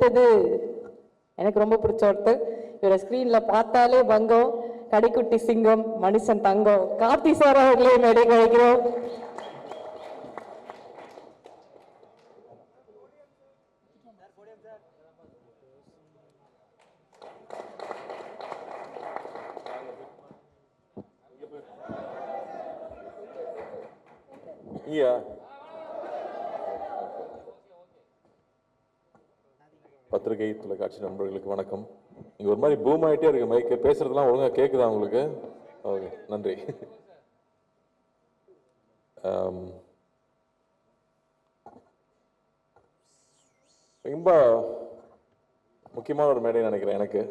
அடுத்தது எனக்கு ரொம்ப பிடிச்ச ஒருத்தர், இவரை ஸ்க்ரீன்ல பார்த்தாலே பங்கம், கடைக்குட்டி சிங்கம், மனுஷன் தங்கம், கார்த்தி சார் அவர்களே மேடை கழிக்கிறோம். பத்திரிகை தொலைக்காட்சி நண்பர்களுக்கு வணக்கம். இங்க ஒரு மாதிரி பூம் ஆகிட்டே இருக்கு மைக்கு, பேசுறதுலாம் ஒழுங்கா கேட்குதா உங்களுக்கு? ஓகே, நன்றி. ரொம்ப முக்கியமான ஒரு மேடை நினைக்கிறேன் எனக்கு.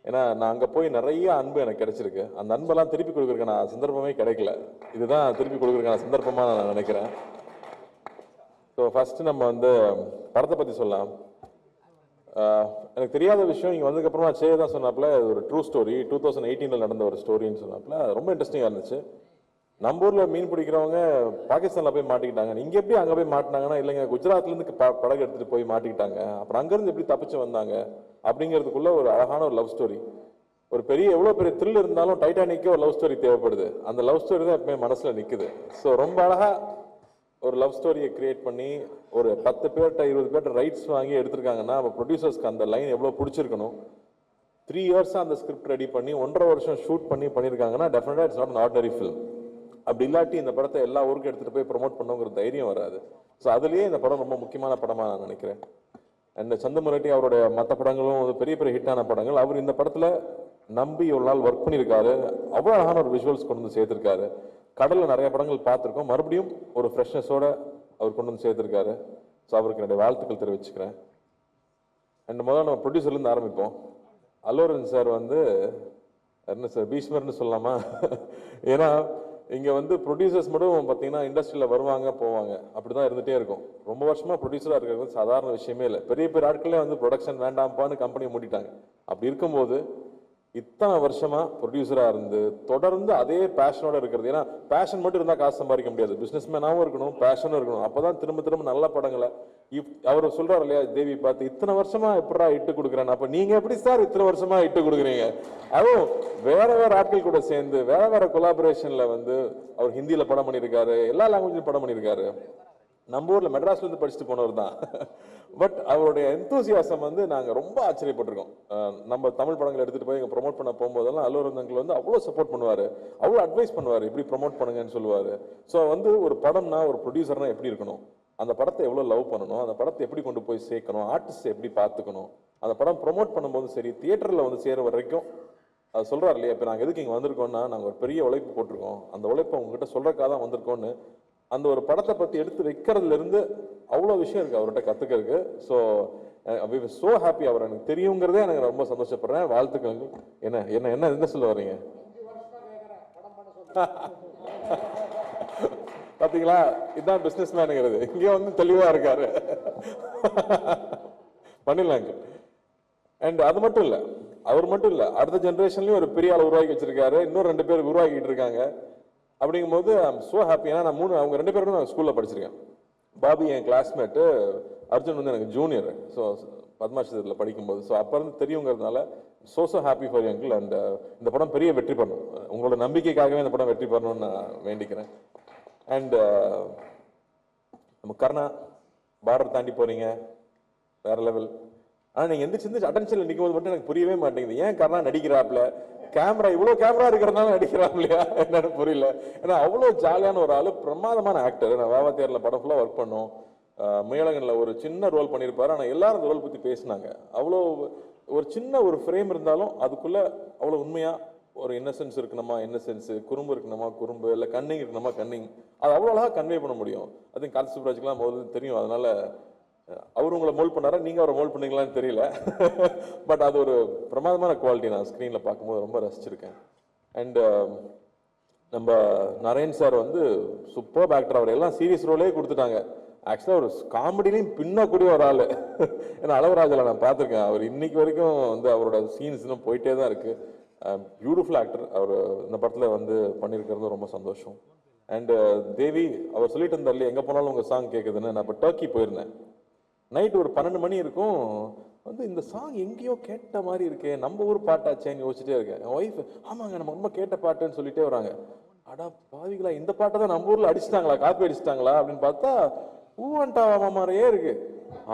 ஏன்னா நான் அங்கே போய் நிறைய அன்பு எனக்கு கிடைச்சிருக்கு. அந்த அன்பெல்லாம் திருப்பி கொடுக்குறதுக்கான சந்தர்ப்பமே கிடைக்கல. இதுதான் திருப்பி கொடுக்குறதுக்கான சந்தர்ப்பமாக நான் நினைக்கிறேன். ஸோ ஃபஸ்ட்டு நம்ம வந்து படத்தை பற்றி சொல்லலாம். எனக்கு தெரியாத விஷயம் இங்கே வந்ததுக்கப்புறமா சேவை தான் சொன்னாப்புல, ஒரு ட்ரூ ஸ்டோரி 2018 நடந்த ஒரு ஸ்டோரின்னு சொன்னாப்புல. ரொம்ப இன்ட்ரெஸ்டிங்காக இருந்துச்சு. நம்ம ஊரில் மீன் பிடிக்கிறவங்க பாகிஸ்தானில் போய் மாட்டிக்கிட்டாங்க. இங்கே எப்படி அங்கே போய் மாட்டினாங்கன்னா, இல்லைங்க குஜராத்லேருந்து படகு எடுத்துகிட்டு போய் மாட்டிக்கிட்டாங்க, அப்புறம் அங்கேருந்து எப்படி தப்பிச்சு வந்தாங்க அப்படிங்கிறதுக்குள்ள ஒரு அழகான ஒரு லவ் ஸ்டோரி. ஒரு பெரிய எவ்வளோ பெரிய த்ரில் இருந்தாலும் டைட்டானிக்கே ஒரு லவ் ஸ்டோரி தேவைப்படுது. அந்த லவ் ஸ்டோரி தான் எப்பவுமே மனசில் நிற்குது. ஸோ ரொம்ப அழகாக ஒரு லவ் ஸ்டோரியை கிரியேட் பண்ணி ஒரு 10 பேர்கிட்ட 20 பேர்கிட்ட ரைட்ஸ் வாங்கி எடுத்திருக்காங்கன்னா, அப்போ ப்ரொடியூசர்ஸ்க்கு அந்த லைன் எவ்வளோ பிடிச்சிருக்கணும். 3 இயர்ஸாக அந்த ஸ்கிரிப்ட் ரெடி பண்ணி 1.5 வருஷம் ஷூட் பண்ணியிருக்காங்கன்னா டெஃபினட்டாக it's not an ordinary film. அப்படி இல்லாட்டி இந்த படத்தை எல்லா ஊருக்கும் எடுத்துகிட்டு போய் ப்ரொமோட் பண்ணுங்கிற தைரியம் வராது. ஸோ அதுலேயே இந்த படம் ரொம்ப முக்கியமான படமாக நான் நினைக்கிறேன். அண்ட் சந்தமுரட்டி அவருடைய மற்ற படங்களும் பெரிய பெரிய ஹிட்டான படங்கள். அவர் இந்த படத்தில் நம்பி ஒரு நாள் ஒர்க் பண்ணியிருக்காரு. அவ்வளோ அழகான ஒரு விஷுவல்ஸ் கொண்டு வந்து சேர்த்துருக்காரு. கடலில் நிறைய படங்கள் பார்த்துருக்கோம், மறுபடியும் ஒரு ஃப்ரெஷ்னஸோடு அவர் கொண்டு வந்து சேர்த்துருக்காரு. ஸோ அவருக்கு என்னுடைய வாழ்த்துக்கள் தெரிவிச்சுக்கிறேன். அண்ட் முதல்ல நம்ம ப்ரொடியூசர்லேருந்து ஆரம்பிப்போம். அல்லு அர்ஜுன் சார் வந்து என்ன சார் பீஷ்மர்னு சொல்லலாமா? ஏன்னா இங்கே வந்து ப்ரொடியூசர்ஸ் மட்டும் பார்த்தீங்கன்னா இண்டஸ்ட்ரியில் வருவாங்க போவாங்க, அப்படி தான் இருந்துகிட்டே இருக்கும். ரொம்ப வருஷமாக ப்ரொடியூசராக இருக்கிறது சாதாரண விஷயமே இல்லை. பெரிய பெரிய ஆட்களே வந்து ப்ரொடக்ஷன் வேண்டாம்ப்பான்னு கம்பெனியை மூடிட்டாங்க. அப்படி இருக்கும்போது இத்தனை வருஷமாக ப்ரொடியூசராக இருந்து தொடர்ந்து அதே பேஷனோட இருக்கிறது. ஏன்னா பேஷன் மட்டும் இருந்தால் காசு சம்பாதிக்க முடியாது. பிஸ்னஸ் மேனாகவும் இருக்கணும், பேஷனும் இருக்கணும். அப்போ தான் திரும்ப திரும்ப நல்ல படங்களை அவர் சொல்கிறார் இல்லையா, தேவி பார்த்து இத்தனை வருஷமாக எப்படா இட்டு கொடுக்குறேன்னு. அப்போ நீங்கள் எப்படி சார் இத்தனை வருஷமாக இட்டு கொடுக்குறீங்க? அதுவும் வேற வேற ஆட்கள் கூட சேர்ந்து வேற வேற கொலாபரேஷனில் வந்து அவர் ஹிந்தியில் படம் பண்ணியிருக்காரு, எல்லா லாங்குவேஜ்லையும் படம் பண்ணியிருக்காரு. நம்ம ஊரில் மெட்ராஸ்லேருந்து படிச்சுட்டு போனவர் தான். பட் அவருடைய எந்தூசியாசம் வந்து நாங்கள் ரொம்ப ஆச்சரியப்பட்டிருக்கோம். நம்ம தமிழ் படங்கள் எடுத்துகிட்டு போய் இங்கே ப்ரொமோட் பண்ண போகும்போதெல்லாம் அல்லு அர்ஜுன் அங்கிள் வந்து அவ்வளோ சப்போர்ட் பண்ணுவார், அவ்வளோ அட்வைஸ் பண்ணுவார், இப்படி ப்ரொமோட் பண்ணுங்கன்னு சொல்லுவார். ஸோ வந்து ஒரு படம்னா ஒரு ப்ரொடியூசர்னா எப்படி இருக்கணும், அந்த படத்தை எவ்வளோ லவ் பண்ணணும், அந்த படத்தை எப்படி கொண்டு போய் சேர்க்கணும், ஆர்டிஸ்ட் எப்படி பார்த்துக்கணும், அந்த படம் ப்ரொமோட் பண்ணும்போது சரி, தியேட்டரில் வந்து சேர வரைக்கும் அது சொல்கிறார் இல்லையா. இப்போ நாங்கள் எதுக்கு இங்கே வந்திருக்கோம்னா, நாங்கள் ஒரு பெரிய உழைப்பு போட்டிருக்கோம், அந்த உழைப்பை உங்ககிட்ட சொல்கிறக்காக தான் வந்திருக்கோன்னு அந்த ஒரு படத்தை பற்றி எடுத்து வைக்கிறதுலேருந்து அவ்வளோ விஷயம் இருக்குது அவர்கிட்ட கற்றுக்கிறதுக்கு. So we are so happy. அவர் எனக்கு தெரியுங்கிறதே எனக்கு ரொம்ப சந்தோஷப்படுறேன். வாழ்த்துக்கள். என்ன என்ன என்ன என்ன சொல்ல வரீங்க? பார்த்தீங்களா, இதுதான் பிஸ்னஸ் மேனுங்கிறது. இங்கே வந்து தெளிவாக இருக்காரு. பண்ணிடலாங்க. அண்ட் அது மட்டும் இல்லை, அவர் மட்டும் இல்லை, அடுத்த ஜென்ரேஷன்லையும் ஒரு பெரிய ஆள் உருவாக்கி வச்சிருக்காரு. இன்னும் 2 பேர் உருவாக்கிட்டு இருக்காங்க. அப்படிங்கும்போது ஐ எம் ஸோ ஹாப்பி. ஏன்னா நான் அவங்க 2 பேரும் நான் ஸ்கூலில் படிச்சிருக்கேன். பாபி என் கிளாஸ்மேட்டு, அர்ஜுன் வந்து எனக்கு ஜூனியர். ஸோ பத்மாஷத்தில் படிக்கும்போது ஸோ அப்போ இருந்து தெரியுங்கிறதுனால so happy for you uncle. And இந்த படம் பெரிய வெற்றி பண்ணணும். உங்களோட நம்பிக்கைக்காகவே இந்த படம் வெற்றி பண்ணணும்னு நான் வேண்டிக்கிறேன். அண்ட் நம்ம கர்ணா பார்டர் தாண்டி போகிறீங்க, வேற லெவல். ஆனால் நீங்கள் எந்திரிச்சு அட்டென்ஷனில் நிற்கும் போது மட்டும் எனக்கு புரியவே மாட்டேங்குது. ஏன் கர்ணா நடிக்கிறாப்புல, கேமரா இவ்வளோ கேமரா இருக்கிறதுனால நடிக்கிறான் இல்லையா என்னன்னு புரியல. ஏன்னா அவ்வளோ ஜாலியான ஒரு ஆள், பிரமாதமான ஆக்டர். நான் வாவாத்தியாரில் படம் ஃபுல்லாக ஒர்க் பண்ணோம். முயலகனில் ஒரு சின்ன ரோல் பண்ணியிருப்பாரு. ஆனால் எல்லாரும் ரோல் பற்றி பேசினாங்க. அவ்வளோ ஒரு சின்ன ஒரு ஃப்ரேம் இருந்தாலும் அதுக்குள்ளே அவ்வளோ உண்மையாக ஒரு இன்னசென்ஸ் இருக்கணுமா இன்னசென்ஸு, குறும்பு இருக்கணுமா குறும்பு, இல்லை கன்னிங் இருக்கணுமா கன்னிங், அது அவ்வளோ அழகாக கன்வே பண்ண முடியும். அது கார்த்தி சுப்ராஜுக்குலாம் முதல்ல தெரியும். அதனால அவர் உங்களை மோல்ட் பண்ணாரா, நீங்கள் அவரை மோல்ட் பண்ணீங்களான்னு தெரியல. பட் அது ஒரு பிரமாதமான குவாலிட்டி. நான் ஸ்க்ரீனில் பார்க்கும்போது ரொம்ப ரசிச்சிருக்கேன். அண்ட் நம்ம நரேன் சார் வந்து சூப்பர் ஆக்டர். அவர் எல்லாம் சீரியஸ் ரோலே கொடுத்துட்டாங்க. ஆக்சுவலாக ஒரு காமெடிலையும் பின்னக்கூடிய ஒரு ஆள். ஏன்னா அளவராஜில் நான் பார்த்துருக்கேன். அவர் இன்னைக்கு வரைக்கும் வந்து அவரோட சீன்ஸ் இன்னும் போயிட்டே தான் இருக்குது. Beautiful actor. அவர் இந்த படத்தில் வந்து பண்ணியிருக்கிறது ரொம்ப சந்தோஷம். அண்டு தேவி அவர் சொல்லிட்டு இருந்தார் இல்லையா, எங்கே போனாலும் உங்கள் சாங் கேட்குதுன்னு. நான் இப்போ டர்க்கி போயிருந்தேன். நைட் ஒரு 12 மணி இருக்கும், வந்து இந்த சாங் எங்கேயோ கேட்ட மாதிரி இருக்கே, நம்ம ஊர் பாட்டாச்சேன்னு யோசிச்சுட்டே இருக்கேன். என் ஒய்ஃப், ஆமாங்க நம்ம ரொம்ப கேட்ட பாட்டுன்னு சொல்லிட்டே வராங்க. அடா பாவிகளா, இந்த பாட்டை தான் நம்ம ஊர்ல அடிச்சிட்டாங்களா, காப்பி அடிச்சிட்டாங்களா அப்படின்னு பார்த்தா ஊவன்டா மாதிரியே இருக்கு.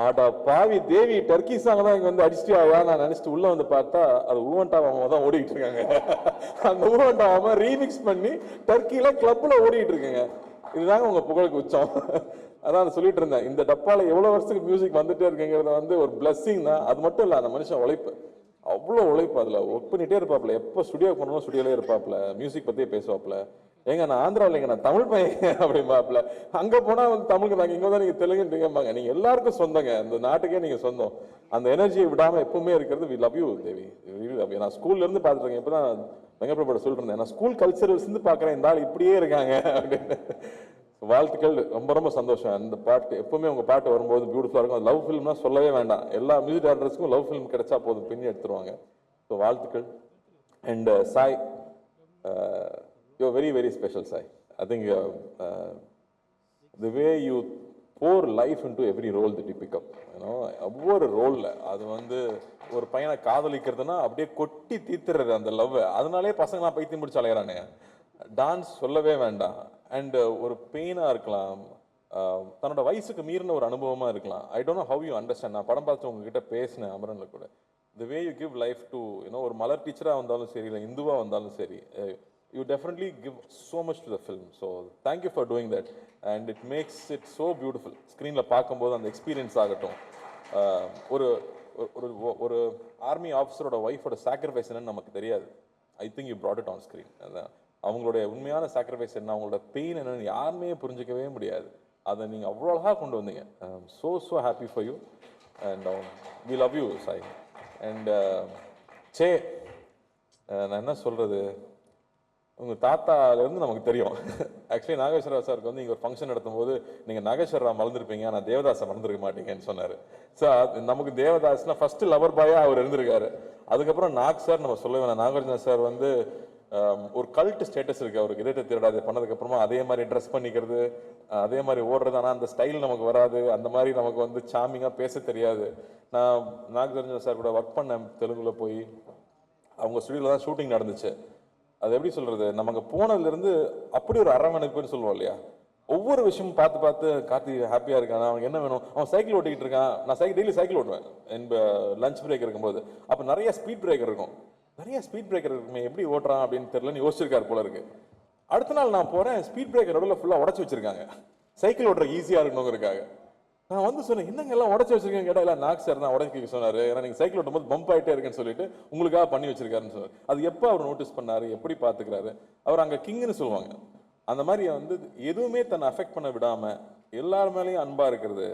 ஆடா பாவி தேவி, டர்க்கி சாங் தான் இங்க வந்து அடிச்சிட்டியா நான் நினைச்சிட்டு உள்ள வந்து பார்த்தா அது ஊவன்டா தான் ஓடிட்டு இருக்காங்க. அந்த ஊவன்டா ரீமிக்ஸ் பண்ணி டர்க்கில கிளப்ல ஓடிட்டு இருக்குங்க. இதுதாங்க உங்க புகழுக்கு உச்சம். அதான் சொல்லிட்டு இருந்தேன், இந்த டப்பால எவ்வளவு வருஷத்துக்கு மியூசிக் வந்துட்டே இருக்குங்கிறத வந்து ஒரு பிளஸ்ஸிங் தான். அது மட்டும் இல்ல, அந்த மனுஷன் உழைப்பு, அவ்வளோ உழைப்பு, அதுல ஒர்க் பண்ணிட்டே இருப்பாப்ல. எப்போ ஸ்டுடியோ போனாலும் ஸ்டுடியோலே இருப்பாப்ல, மியூசிக் பத்தியே பேசுவாப்ல. ஏங்க நான் ஆந்திரா இல்லைங்க, நான் தமிழ் பையன் அப்படிம்பாப்ல. அங்க போனா வந்து தமிழுக்கு நாங்க இங்க தான் நீங்க தெலுங்குன்றீங்கம்பாங்க. நீங்க எல்லாருக்கும் சொந்தங்க, இந்த நாட்டுக்கே நீங்க சொந்தம். அந்த எனர்ஜியை விடாம எப்பவுமே இருக்கிறது. வி லவ் யூ தேவி, நான் ஸ்கூல்ல இருந்து பாத்துட்டு இருக்கேன். இப்பதான் வெங்கப்பிரபுட சொல்லிட்டு இருந்தேன், நான் ஸ்கூல் கல்ச்சரல்ஸ் இருந்து பாக்குறேன், இந்த ஆள் இப்படியே இருக்காங்க அப்படின்னு. வாழ்த்துக்கள், ரொம்ப ரொம்ப சந்தோஷம். அந்த பாட்டு எப்பவுமே உங்க பாட்டு வரும்போது பியூட்டிஃபுல்லா இருக்கும். லவ் ஃபிலிம்னா சொல்லவே வேண்டாம், எல்லா மியூசிக் டேரக்டர்ஸ்க்கும் லவ் ஃபிலிம் கிடைச்சா போதும், பின்னி எடுத்துருவாங்க. ஸோ வாழ்த்துக்கள். And Sai, you very very special Sai. I think the way you pour life into every role that you pick up, ஒவ்வொரு ரோல்ல அது வந்து ஒரு பையனை காதலிக்கிறதுனா அப்படியே கொட்டி தீத்துறது அந்த லவ். அதனாலே பசங்க பைத்தியம் பிடிச்சி அலையறானே. டான்ஸ் சொல்லவே வேண்டாம். அண்ட் ஒரு பெயினா இருக்கலாம், தன்னோட வயசுக்கு மீறின ஒரு அனுபவமா இருக்கலாம். I don't know how you understand. நான் படம் பார்த்து உங்ககிட்ட பேசினேன் அமரன்ல கூட. The way you give life to ஒரு மலர் டீச்சரா வந்தாலும் சரி, இல்லை இந்துவா வந்தாலும் சரி, you definitely give so much to the film. So thank you for doing that, and it makes it so beautiful. ஸ்க்ரீன்ல பார்க்கும்போது அந்த எக்ஸ்பீரியன்ஸ் ஆகட்டும், ஒரு ஒரு ஒரு ஆர்மி ஆஃபீஸரோட ஒய்ஃபோட சாக்ரிஃபைஸ் என்னன்னு நமக்கு தெரியாது. ஐ think you brought it on screen. அதான் அவங்களுடைய உண்மையான சாக்ரிஃபைஸ் என்ன, அவங்களோட பெயின் என்னன்னு யாருமே புரிஞ்சிக்கவே முடியாது. அதை நீங்கள் அவ்வளோ அழகாக கொண்டு வந்தீங்க. So happy for you, and we love you Sai. And say, நான் என்ன சொல்கிறது, உங்கள் தாத்தாலேருந்து நமக்கு தெரியும். ஆக்சுவலி நாகேஸ்வரராவ் சாருக்கு வந்து இங்கே ஒரு ஃபங்க்ஷன் நடத்தும் போது நீங்கள் நாகேஸ்வரராவ் மறந்துருப்பீங்க, ஆனால் தேவதாஸை மறந்துருக்க மாட்டீங்கன்னு சொன்னார். ஸோ நமக்கு தேவதாஸ்னா ஃபஸ்ட்டு லவர் பாயாக அவர் இருந்திருக்காரு. அதுக்கப்புறம் நாக் சார் நம்ம சொல்ல வேணாம். நாகார்ஜுனா சார் வந்து ஒரு கல்ட் ஸ்டேட்டஸ் இருக்கு அவருக்கு. இதயத்தை திருடாது பண்ணதுக்கப்புறமா அதே மாதிரி ட்ரெஸ் பண்ணிக்கிறது, அதே மாதிரி ஓடுறது. ஆனால் அந்த ஸ்டைல் நமக்கு வராது, அந்த மாதிரி நமக்கு வந்து சாமிங்காக பேச தெரியாது. நான் நாகார்ஜுனா சார் கூட ஒர்க் பண்ணேன் தெலுங்குல போய். அவங்க ஸ்டுடியோவில் தான் ஷூட்டிங் நடந்துச்சு. அது எப்படி சொல்றது, நமக்கு போனதுலேருந்து அப்படி ஒரு அரவணைப்புன்னு சொல்லுவோம் இல்லையா. ஒவ்வொரு விஷயமும் பார்த்து பார்த்து கார்த்தி ஹாப்பியாக இருக்கான், அவனுக்கு என்ன வேணும், அவன் சைக்கிள் ஓட்டிக்கிட்டு இருக்கான். நான் டெய்லி சைக்கிள் ஓட்டுவேன் என் லஞ்ச் பிரேக் இருக்கும்போது. அப்போ நிறைய ஸ்பீட் பிரேக்கர் இருக்கும், நிறைய ஸ்பீட் பிரேக்கர் இருக்குமே, எப்படி ஓட்டுறான் அப்படின்னு தெரியலன்னு யோசிச்சிருக்காரு போல இருக்கு. அடுத்த நாள் நான் போகிறேன், ஸ்பீட் பிரேக்கர் நடுவில் ஃபுல்லாக உடச்சி வச்சிருக்காங்க, சைக்கிள் ஓட்டுற ஈஸியாக இருக்கணுங்கிறதுக்காக. நான் வந்து சொன்னேன், என்னங்க எல்லாம் உடச்சி வச்சிருக்கேன் கேட்டா, இல்லை நாக் சார் தான் உடச்சி சொன்னார், ஏன்னா நீங்கள் சைக்கிள் ஓட்டும் போது பம்ப் ஆகிட்டே இருக்குன்னு சொல்லிட்டு உங்களுக்காக பண்ணி வச்சிருக்காருன்னு சொன்னார். அது எப்போ அவர் நோட்டீஸ் பண்ணாரு, எப்படி பார்த்துக்கிறாரு, அவர் அங்கே கிங்னு சொல்லுவாங்க. அந்த மாதிரி வந்து எதுவுமே தன்னை அஃபெக்ட் பண்ண விடாம எல்லார் மேலேயும் அன்பா இருக்கிறது,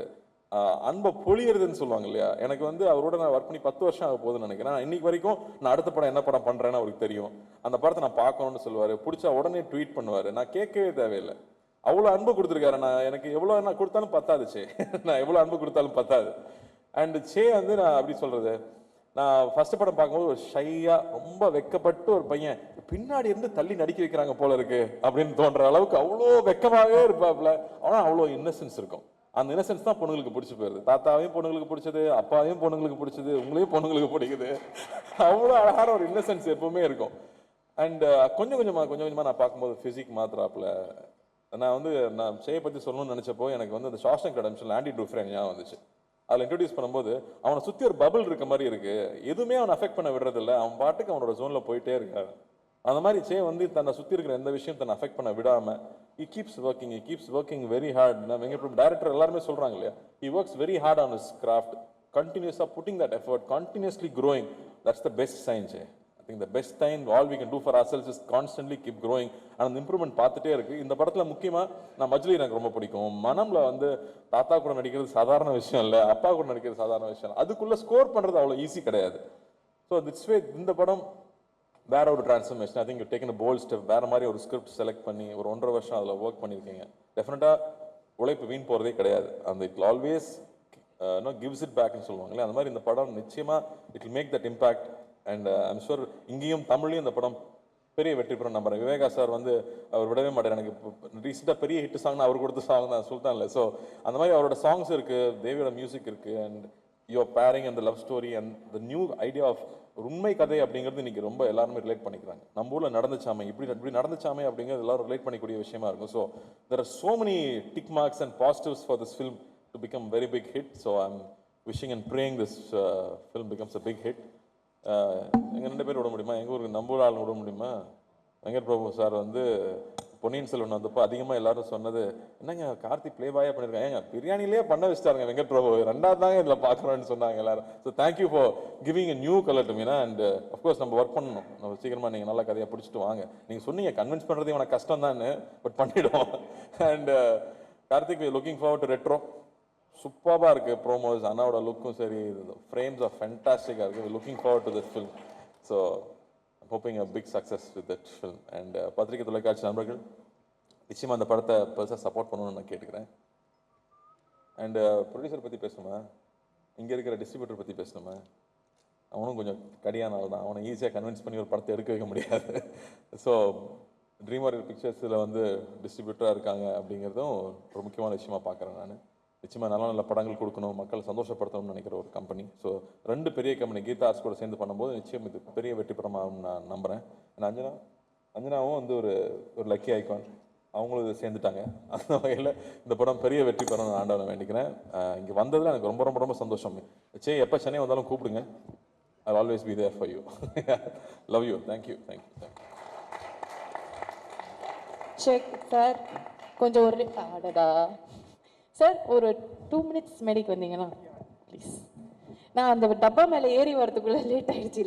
அன்பை பொழியறதுன்னு சொல்லுவாங்க இல்லையா. எனக்கு வந்து அவரோட நான் ஒர்க் பண்ணி 10 வருஷம் ஆக போகுதுன்னு நினைக்கிறேன். இன்னைக்கு வரைக்கும் நான் அடுத்த படம் என்ன படம் பண்றேன்னு அவருக்கு தெரியும். அந்த படத்தை நான் பார்க்கணும்னு சொல்லுவாரு, பிடிச்சா உடனே ட்வீட் பண்ணுவாரு, நான் கேட்கவே தேவையில்லை. அவ்வளோ அன்பு கொடுத்துருக்காரு. நான் எனக்கு எவ்வளோ நான் கொடுத்தாலும் பத்தாது சே, நான் எவ்வளோ அன்பு கொடுத்தாலும் பத்தாது. அண்ட் சே வந்து நான் அப்படி சொல்றது, நான் ஃபர்ஸ்ட் படம் பார்க்கும்போது ஒரு ஷையா ரொம்ப வெக்கப்பட்டு ஒரு பையன் பின்னாடி இருந்து தள்ளி நடிக்க வைக்கிறாங்க போல இருக்கு அப்படின்னு தோன்ற அளவுக்கு அவ்வளோ வெக்கமாகவே இருப்பாப்ல. ஆனால் அவ்வளோ இன்னசென்ஸ் இருக்கும். அந்த இன்னசென்ஸ் தான் பொண்ணுங்களுக்கு பிடிச்சி போயிருது. தாத்தாவையும் பொண்ணுங்களுக்கு பிடிச்சது, அப்பாவையும் பொண்ணுங்களுக்கு பிடிச்சது, உங்களையும் பொண்ணுங்களுக்கு பிடிக்குது. அவ்வளோ அழகான ஒரு இன்னசென்ஸ் எப்பவுமே இருக்கும். அண்ட் கொஞ்சம் கொஞ்சமாக நான் பார்க்கும்போது ஃபிசிக் மாத்திராப்புல. நான் வந்து நான் செய்ய பற்றி சொல்லணும்னு நினச்சப்போ எனக்கு வந்து அந்த ஷாஸ்டங்க் ரெடெம்ப்ஷன் ஆண்டி டூஃப்ரேன் ஞாபகம் வந்துச்சு. அதில் இன்ட்ரடியூஸ் பண்ணும்போது அவனை சுற்றி ஒரு பபிள் இருக்க மாதிரி இருக்கு, எதுவுமே அவனை அஃபெக்ட் பண்ண விடுறதில்ல, அவன் பாட்டுக்கு அவனோட ஜோனில் போயிட்டே இருக்காரு. அந்த மாதிரி சே வந்து தன்னை சுற்றி இருக்கிற எந்த விஷயம் தன்னை அஃபெக்ட் பண்ண விடாமல் he keeps working very hard. நான் எங்கள் டேரக்டர் எல்லாருமே சொல்கிறாங்க இல்லையா, he works very hard on his craft, continuously putting that effort, continuously growing. That's the best sign Jay. I think the best thing all we can do for ourselves is constantly keep growing. அந்த improvement பார்த்துட்டே இருக்கு. இந்த படத்தில் முக்கியமாக நான் மஜ்லி எனக்கு ரொம்ப பிடிக்கும். மனம்ல வந்து தாத்தா கூட நடிக்கிறது சாதாரண விஷயம் இல்லை, அப்பா கூட நடிக்கிறது சாதாரண விஷயம் இல்லை, அதுக்குள்ள ஸ்கோர் பண்ணுறது அவ்வளோ ஈஸி கிடையாது. ஸோ திட்ஸ் வே இந்த படம் வேற ஒரு transformation. I think you taken bold step. வேற மாதிரி ஒரு ஸ்கிரிப்ட் செலக்ட் பண்ணி ஒரு 1.5 வருஷம் அதில் ஒர்க் பண்ணியிருக்கீங்க. டெஃபினட்டாக உழைப்பு வீண் போகிறதே கிடையாது. அந்த இட் ஆல்வேஸ் கிவ்ஸ் இட் பேக்னு சொல்லுவாங்களே, அந்த மாதிரி இந்த படம் நிச்சயமாக it will make that impact. And I'm sure இங்கேயும் தமிழ்லையும் இந்த படம் பெரிய வெற்றி பெறும் நம்புறேன். விவேகா சார் வந்து அவர் விடவே மாட்டார். எனக்கு ரீசெண்டாக பெரிய ஹிட் சாங்னா அவர் கொடுத்த சாங் தான் சுல்தான்ல. ஸோ அந்த மாதிரி அவரோட சாங்ஸ் இருக்கு, தேவியோட மியூசிக் இருக்கு, and your pairing and love story and the new idea of உண்மை கதை அப்படிங்கிறது இன்னைக்கு ரொம்ப எல்லாருமே ரிலேட் பண்ணிக்கிறாங்க. நம்ம ஊரில் நடந்துச்சாமே, இப்படி நடந்துச்சாமே அப்படிங்கிறது எல்லாரும் ரிலேட் பண்ணிக்கூடிய விஷயமா இருக்கும். So there are so many tick marks and positives for this film to become very big hit. So I am wishing and praying this film becomes a big hit. எங்கள் 2 பேர் விட முடியுமா? எங்கள் ஊருக்கு நம்ம ஊர் ஆள் விட முடியுமா? வெங்கட் பிரபு சார் வந்து பொன்னியின் செல்வன் வந்தப்போ அதிகமாக எல்லாரும் சொன்னது, என்னங்க கார்த்தி ப்ளே பாயா பண்ணியிருக்காங்க, ஏங்க பிரியாணிலேயே பண்ண வச்சுட்டாருங்க வெங்கட் பிரபு, 2வது தாங்க இதில் பார்க்குறோன்னு சொன்னாங்க எல்லாரும். So thank you for giving a new colour to Meena. And of course நம்ம ஒர்க் பண்ணணும். நம்ம சீக்கிரமாக நீங்கள் நல்ல கதையாக பிடிச்சிட்டு வாங்க. நீங்கள் சொன்னீங்க கன்வின்ஸ் பண்ணுறது இவனை கஷ்டம் தான், பட் பண்ணிவிடுவோம். And Karthik looking forward to retro. சூப்பராக இருக்குது ப்ரோமோஸ், அண்ணாவோட லுக்கும் சரி, ஃப்ரேம்ஸ் ஆஃப் ஃபென்டாஸ்டிக்காக இருக்குது. Looking forward to this film. So hoping a big success with that film. And பத்திரிகை தொலைக்காட்சி நண்பர்கள் நிச்சயமாக அந்த படத்தை பெருசாக சப்போர்ட் பண்ணணும்னு நான் கேட்டுக்கிறேன். அண்ட் ப்ரொடியூசர் பற்றி பேசணுமா, இங்கே இருக்கிற டிஸ்ட்ரிபியூட்டர் பற்றி பேசணுமா? அவனும் கொஞ்சம் கடியானால தான், அவனை ஈஸியாக கன்வின்ஸ் பண்ணி ஒரு படத்தை எடுக்க வைக்க முடியாது. ஸோ ட்ரீம் வாரியர் பிக்சர்ஸில் வந்து டிஸ்ட்ரிபியூட்டராக இருக்காங்க அப்படிங்கிறதும் ஒரு முக்கியமான விஷயமா பார்க்குறேன் நான். நிச்சயமாக நல்ல நல்ல படங்கள் கொடுக்கணும், மக்களை சந்தோஷப்படுத்தணும்னு நினைக்கிற ஒரு கம்பெனி. ஸோ 2 பெரிய கம்பெனி கீதா ஆர்ட்ஸ் கூட சேர்ந்து பண்ணும்போது நிச்சயம் இது பெரிய வெற்றி படமாகும்னு நான் நம்புகிறேன். அஞ்சனாவும் வந்து ஒரு லக்கி ஐகான், அவங்களும் இதை சேர்ந்துட்டாங்க. அந்த வகையில் இந்த படம் பெரிய வெற்றி பெற நான் ஆண்டவனை வேண்டிக்கிறேன். இங்கே வந்ததில் எனக்கு ரொம்ப ரொம்ப ரொம்ப சந்தோஷம். எப்போ சென்னை வந்தாலும் கூப்பிடுங்க. I always be there for you. Love you. Thank you. Check sir, கொஞ்சம் ஒரு ஆடடா சார், ஒரு 2 minutes மேடைக்கு வந்தீங்கன்னா ப்ளீஸ். நான் அந்த டப்பா மேலே ஏறி வரதுக்குள்ளே லேட் ஆயிடுச்சு.